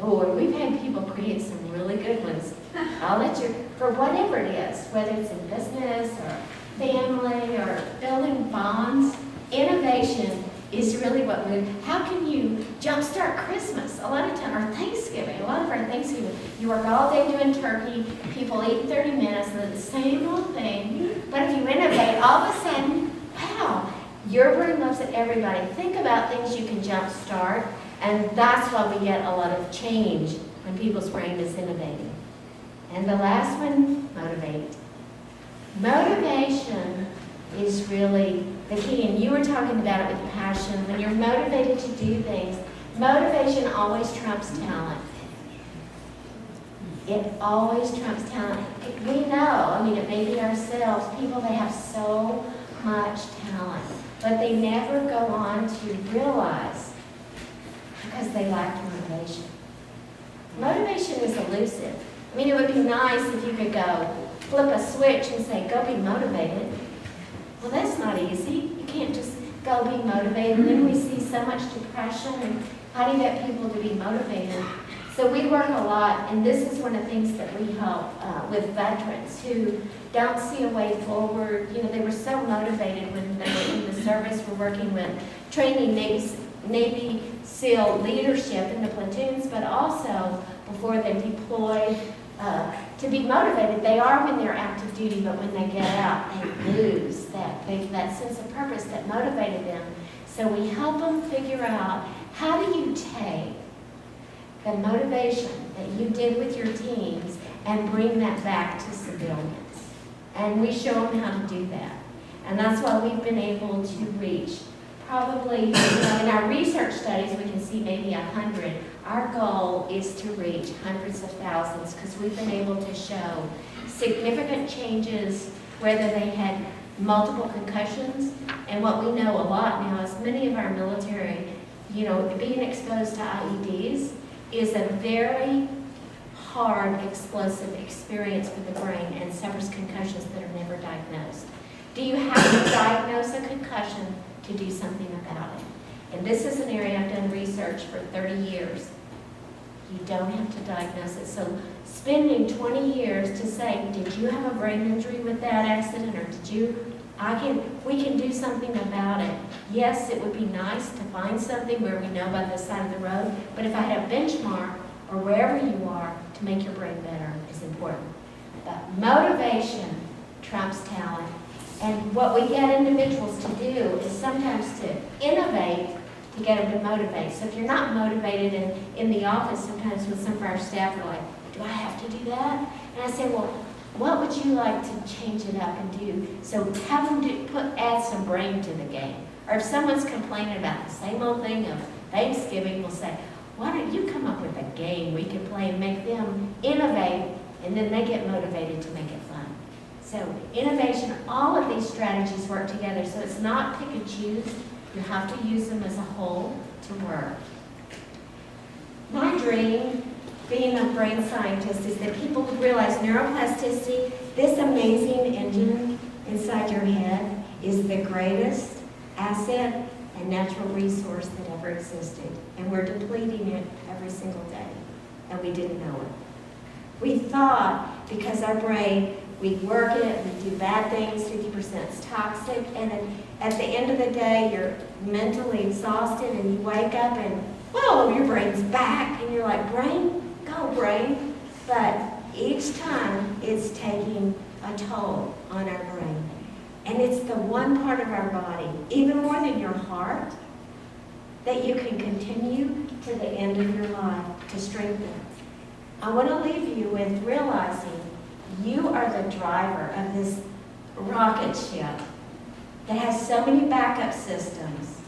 oh, we've had people create some really good ones. I'll let you, for whatever it is, whether it's in business or family or building bonds, innovation is really what how can you jumpstart Christmas? A lot of time, or Thanksgiving, a lot of our Thanksgiving, you work all day doing turkey, people eat 30 minutes, and the same old thing. But if you innovate, all of a sudden, wow, your brain loves it, everybody. Think about things you can jumpstart, and that's why we get a lot of change when people's brain is innovating. And the last one, motivate. Motivation is really the key, and you were talking about it with passion. When you're motivated to do things, motivation always trumps talent. It always trumps talent. We know, it may be ourselves, people that have so much talent, but they never go on to realize because they lack motivation. Motivation is elusive. It would be nice if you could go flip a switch and say, go be motivated. Well, that's not easy. You can't just go be motivated. And then we see so much depression, and how do you get people to be motivated? So we work a lot, and this is one of the things that we help with veterans who don't see a way forward. They were so motivated when they were in the service. We're working with training Navy SEAL leadership in the platoons, but also before they deployed to be motivated. They are when they're active duty, but when they get out, they lose that sense of purpose that motivated them. So we help them figure out, how do you take the motivation that you did with your teams and bring that back to civilians? And we show them how to do that. And that's why we've been able to reach probably, in our research studies, we can see maybe 100. Our goal is to reach hundreds of thousands, because we've been able to show significant changes, whether they had multiple concussions. And what we know a lot now is many of our military, being exposed to IEDs is a very hard, explosive experience for the brain, and suffers concussions that are never diagnosed. Do you have to diagnose a concussion to do something about it? And this is an area I've done research for 30 years. You don't have to diagnose it. So spending 20 years to say, did you have a brain injury with that accident, or did you, we can do something about it. Yes, it would be nice to find something where we know by the side of the road, but if I had a benchmark, or wherever you are, to make your brain better is important. But motivation trumps talent. And what we get individuals to do is sometimes to innovate to get them to motivate. So if you're not motivated, in the office, sometimes with some of our staff are like, do I have to do that? And I say, well, what would you like to change it up and do? So have them add some brain to the game. Or if someone's complaining about the same old thing of Thanksgiving, we'll say, why don't you come up with a game we can play and make them innovate, and then they get motivated to make it fun. So innovation, all of these strategies work together, so it's not pick and choose. You have to use them as a whole to work. My dream, being a brain scientist, is that people would realize neuroplasticity, this amazing engine inside your head, is the greatest asset and natural resource that ever existed. And we're depleting it every single day, and we didn't know it. We thought, because our brain, we work it, we do bad things, 50% is toxic, and at the end of the day, you're mentally exhausted, and you wake up and, whoa, your brain's back, and you're like, brain, go brain. But each time, it's taking a toll on our brain. And it's the one part of our body, even more than your heart, that you can continue to the end of your life to strengthen. I want to leave you with realizing you are the driver of this rocket ship that has so many backup systems,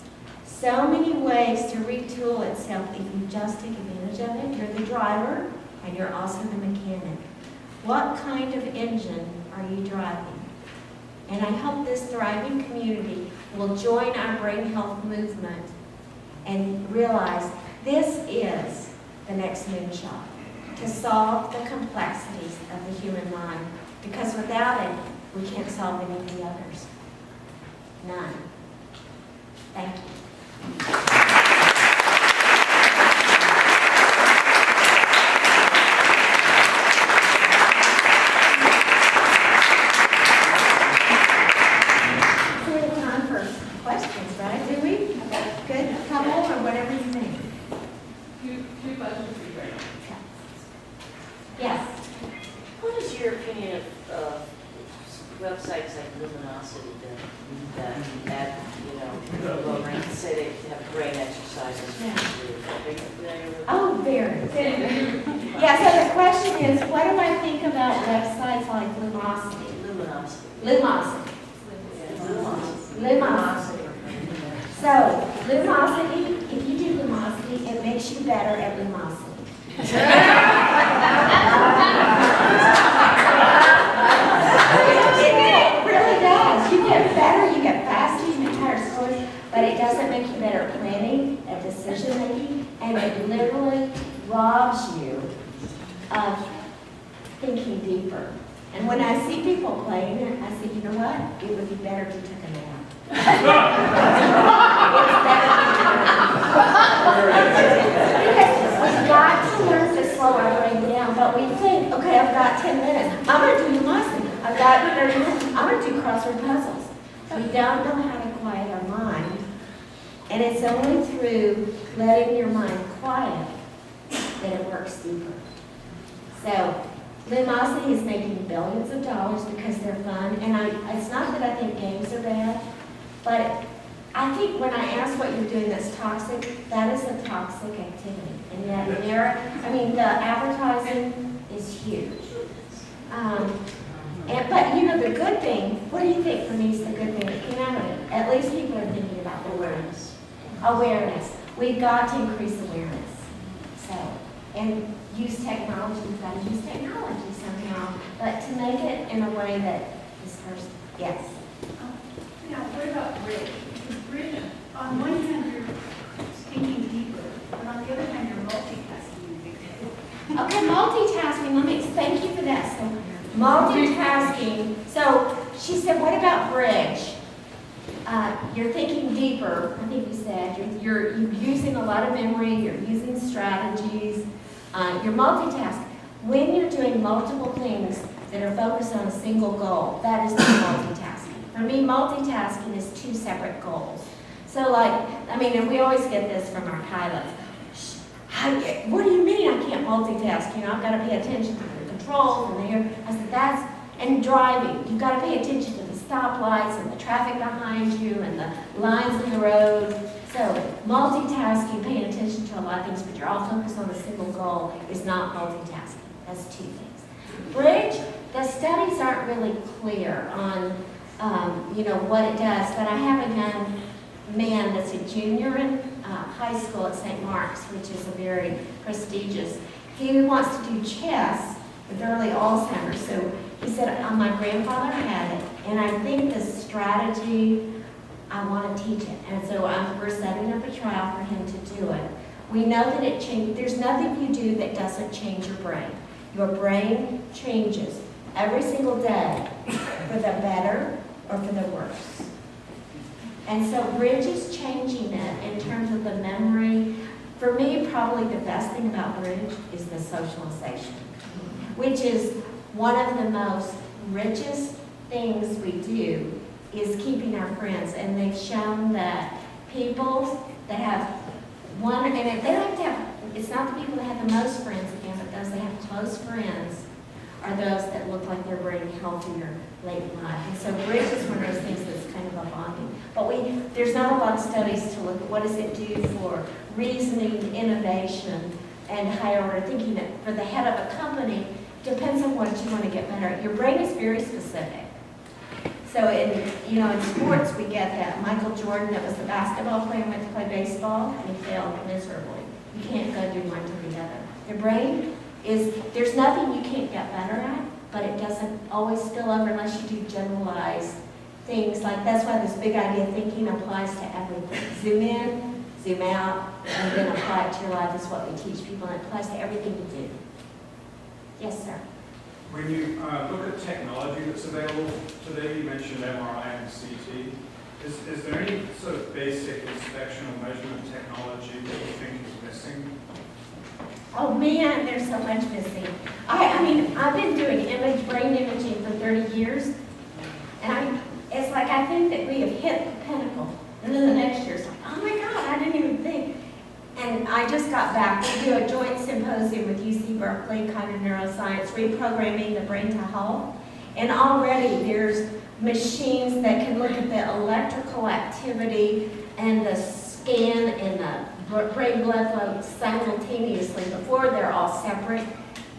so many ways to retool itself if you just take advantage of it. You're the driver, and you're also the mechanic. What kind of engine are you driving? And I hope this thriving community will join our brain health movement and realize this is the next moonshot to solve the complexities of the human mind. Because without it, we can't solve any of the others. None. Thank you. Websites like Luminosity that say they have brain exercises. Yeah. Oh, very. Yeah, so the question is, what do I think about websites like Luminosity? Lumosity. So, Lumosity, if you do Lumosity, it makes you better at Lumosity. It really does. You get better, you get faster, you get higher scores, but it doesn't make you better at planning, at decision making, and it literally robs you of thinking deeper. And when I see people playing it, I say, you know what? It would be better if you took a nap. Because we've got to learn to slow our brain down, but we think, okay, I've got 10 minutes. I'm going to do Lumosity. I've got 30 minutes. I'm going to do crossword puzzles. We don't know how to quiet our mind, and it's only through letting your mind quiet that it works deeper. So, Lumosity is making billions of dollars because they're fun, and it's not that I think games are bad, but I think when I ask what you're doing that's toxic, that is a toxic activity. And yet, the advertising is huge. But you know, the good thing, what do you think, Bernice, the good thing that came out of it? At least people are thinking about awareness. Awareness. We've got to increase awareness. So, and use technology. We've got to use technology somehow, but to make it in a way that is personal. Yes? Now, what about bridge? Because bridge, on one hand, you're thinking deeper, but on the other hand, you're multitasking. Okay, multitasking. Thank you for that. So, multitasking. So, she said, what about bridge? You're thinking deeper, I think you said. You're using a lot of memory, you're using strategies, you're multitasking. When you're doing multiple things that are focused on a single goal, that is multitasking. For me, multitasking is two separate goals. So and we always get this from our pilots. What do you mean I can't multitask? I've got to pay attention to the controls and the I said, and driving. You've got to pay attention to the stoplights and the traffic behind you and the lines in the road. So multitasking, paying attention to a lot of things, but you're all focused on a single goal is not multitasking. That's two things. Bridge, the studies aren't really clear on what it does, but I have a young man that's a junior in high school at St. Mark's, which is a very prestigious. He wants to do chess with early Alzheimer's. So he said, my grandfather had it, and I think the strategy, I want to teach it. And so we're setting up a trial for him to do it. We know that it changes. There's nothing you do that doesn't change your brain. Your brain changes every single day for the better or for the worse. And so Bridge is changing it in terms of the memory. For me, probably the best thing about Bridge is the socialization, which is one of the most richest things we do is keeping our friends. And they've shown that people that have one, and if they don't have to have, it's not the people that have the most friends again, but those that have close friends are those that look like they're brain healthier late in life. And so Bridge is one of those things that's kind of a bonding. But there's not a lot of studies to look at what does it do for reasoning, innovation, and higher order thinking. That for the head of a company, depends on what you want to get better at. Your brain is very specific. So in sports, we get that. Michael Jordan, that was the basketball player, went to play baseball, and he failed miserably. You can't go do one to the other. Your brain there's nothing you can't get better at, but it doesn't always spill over unless you do generalized things. Like that's why this big idea thinking applies to everything. Zoom in, zoom out, and then apply it to your life is what we teach people, and it applies to everything you do. Yes, sir. When you look at technology that's available today, you mentioned MRI and CT. Is there any sort of basic inspection or measurement technology that you think is missing? Oh man, there's so much missing. I mean, I've been doing brain imaging for 30 years, and it's like I think that we have hit the pinnacle. And then the next year, it's like, oh my God, I didn't even think. And I just got back. We do a joint symposium with UC Berkeley, Cognitive Neuroscience, reprogramming the brain to health. And already there's machines that can look at the electrical activity and the scan and the brain blood flow simultaneously before they're all separate.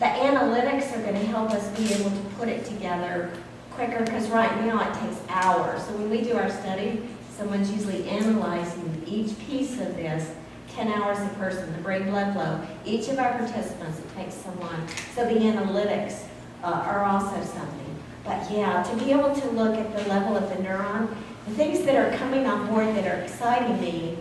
The analytics are going to help us be able to put it together quicker, because right now it takes hours. So when we do our study, someone's usually analyzing each piece of this, 10 hours a person, the brain blood flow. Each of our participants, it takes someone. So the analytics are also something. But yeah, to be able to look at the level of the neuron, the things that are coming on board that are exciting me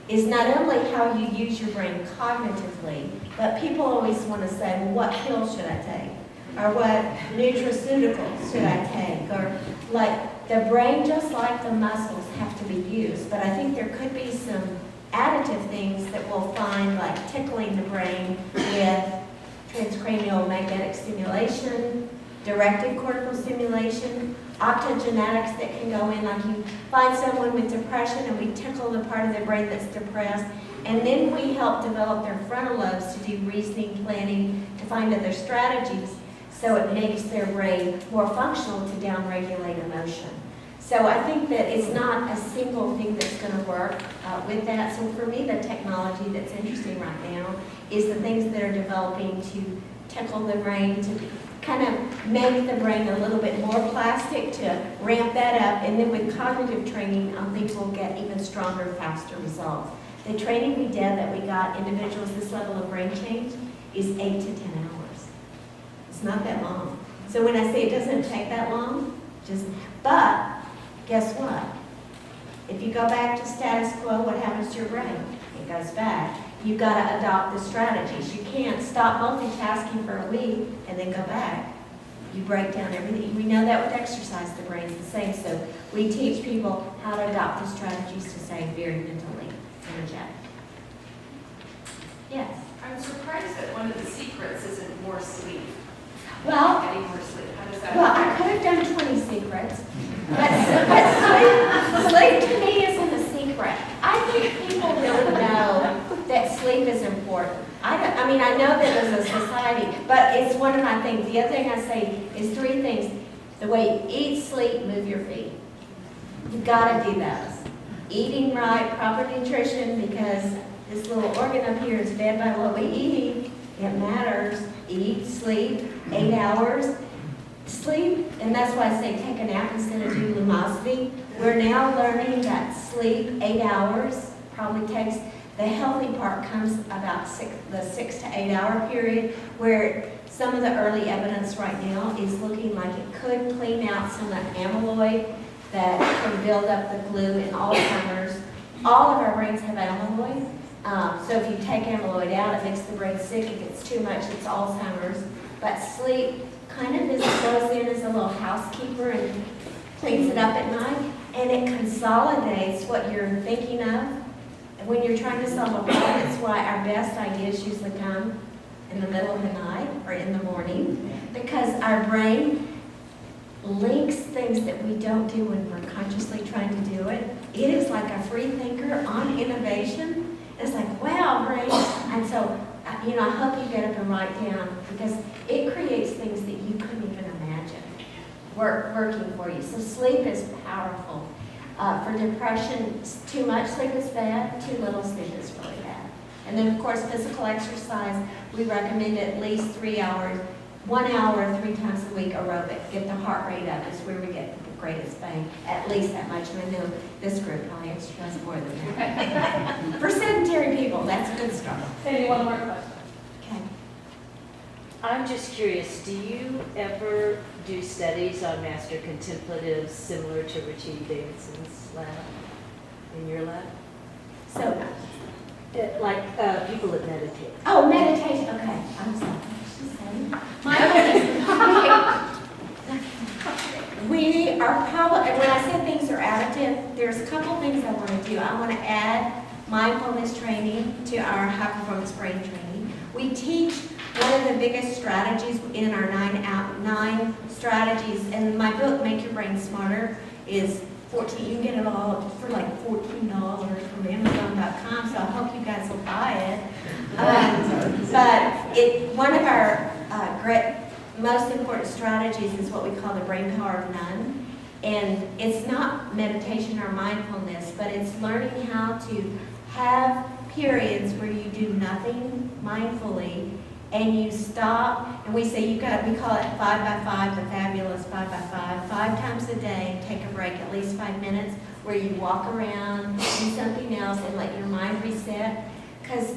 is not only how you use your brain cognitively, but people always want to say, well, what pills should I take? Or what nutraceuticals should I take? Or like the brain, just like the muscles, have to be used. But I think there could be some additive things that we'll find, like tickling the brain with transcranial magnetic stimulation, directed cortical stimulation, optogenetics that can go in, like you find someone with depression and we tickle the part of their brain that's depressed, and then we help develop their frontal lobes to do reasoning, planning, to find other strategies, so it makes their brain more functional to downregulate emotion. So I think that it's not a single thing that's going to work with that. So for me, the technology that's interesting right now is the things that are developing to tickle the brain, to kind of make the brain a little bit more plastic, to ramp that up. And then with cognitive training, I think we'll get even stronger, faster results. The training we did that we got individuals this level of brain change is 8 to 10 hours. It's not that long. So when I say it doesn't take that long, but guess what? If you go back to status quo, what happens to your brain? It goes back. You've got to adopt the strategies. You can't stop multitasking for a week and then go back. You break down everything. We know that with exercise, the brain's the same. So we teach people how to adopt the strategies to stay very mentally energetic. Yes? I'm surprised that one of the secrets isn't more sleep. Well, Getting more sleep. How does that well, I work? could have done 20 secrets, but sleep to me isn't a secret. I think people really know that sleep is important. I mean, I know that as a society, but it's one of my things. The other thing I say is 3 things. The way you eat, sleep, move your feet. You've got to do those. Eating right, proper nutrition, because this little organ up here is fed by what we eat. It matters. Eat, sleep, 8 hours. Sleep, and that's why I say take a nap instead of do lumosity. We're now learning that sleep, 8 hours, probably takes The healthy part comes about the 6 to 8 hour period, where some of the early evidence right now is looking like it could clean out some of that amyloid that can build up the glue in Alzheimer's. All of our brains have amyloid. So if you take amyloid out, it makes the brain sick. If it's too much, it's Alzheimer's. But sleep kind of goes in as a little housekeeper and cleans it up at night. And it consolidates what you're thinking of. And when you're trying to solve a problem, that's why our best ideas usually come in the middle of the night or in the morning. Because our brain links things that we don't do when we're consciously trying to do it. It is like a free thinker on innovation. It's like, wow, brain. And so, I hope you get up and write down, because it creates things that you couldn't even imagine working for you. So sleep is powerful. For depression, too much sleep is bad, too little sleep is really bad. And then, of course, physical exercise, we recommend at least 3 hours, 1 hour, 3 times a week aerobic. Get the heart rate up is where we get the greatest bang, at least that much. And I know this group probably exercise more than that. For sedentary people, that's a good start. Maybe one more question. Okay. I'm just curious, do you ever do studies on master contemplatives similar to Richie Davidson's lab, in your lab? So, Like people that meditate. oh, meditation, okay, I'm sorry. Mindfulness. We are probably, when I say things are additive, there's a couple things I want to do. I want to add mindfulness training to our high performance brain training. We teach one of the biggest strategies in our 9 strategies, and my book, Make Your Brain Smarter, is 14. You can get it all for like $14 from Amazon.com, so I hope you guys will buy it. But one of our most important strategies is what we call the brain power of none. And it's not meditation or mindfulness, but it's learning how to have periods where you do nothing mindfully and you stop, and we say we call it 5 by 5, the fabulous 5 by 5, 5 times a day, take a break at least 5 minutes where you walk around, do something else, and let your mind reset. Because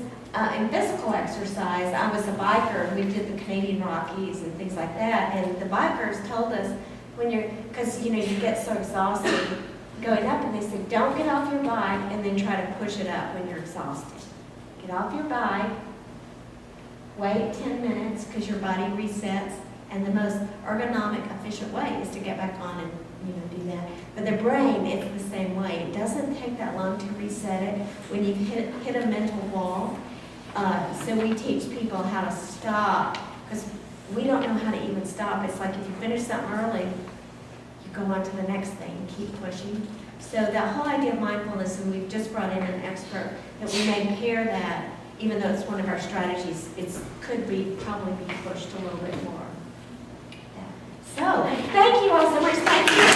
in physical exercise, I was a biker, and we did the Canadian Rockies and things like that, and the bikers told us, because you get so exhausted going up, and they said, don't get off your bike and then try to push it up when you're exhausted. Get off your bike, wait 10 minutes because your body resets, and the most ergonomic, efficient way is to get back on and do that. But the brain, it's the same way. It doesn't take that long to reset it when you hit a mental wall. So we teach people how to stop, because we don't know how to even stop. It's like if you finish something early, you go on to the next thing, keep pushing. So that whole idea of mindfulness, and we've just brought in an expert, that we may pair that, even though it's one of our strategies, it could probably be pushed a little bit more. So, thank you all so much. Thank you.